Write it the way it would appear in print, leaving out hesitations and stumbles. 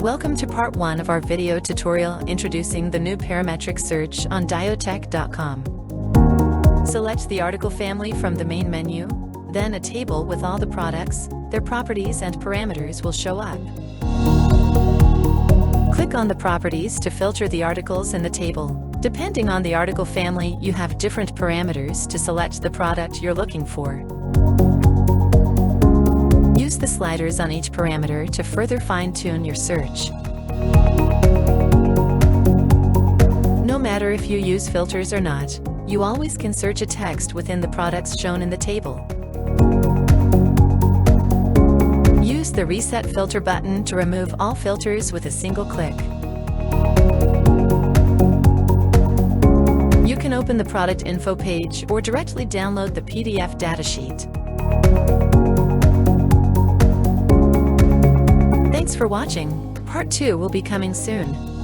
Welcome to part 1 of our video tutorial introducing the new parametric search on diotech.com. Select the article family from the main menu, then a table with all the products, their properties and parameters will show up. Click on the properties to filter the articles in the table. Depending on the article family, you have different parameters to select the product you're looking for. Use the sliders on each parameter to further fine-tune your search. No matter if you use filters or not, you always can search a text within the products shown in the table. Use the Reset Filter button to remove all filters with a single click. You can open the product info page or directly download the PDF datasheet. Thanks for watching. Part 2 will be coming soon.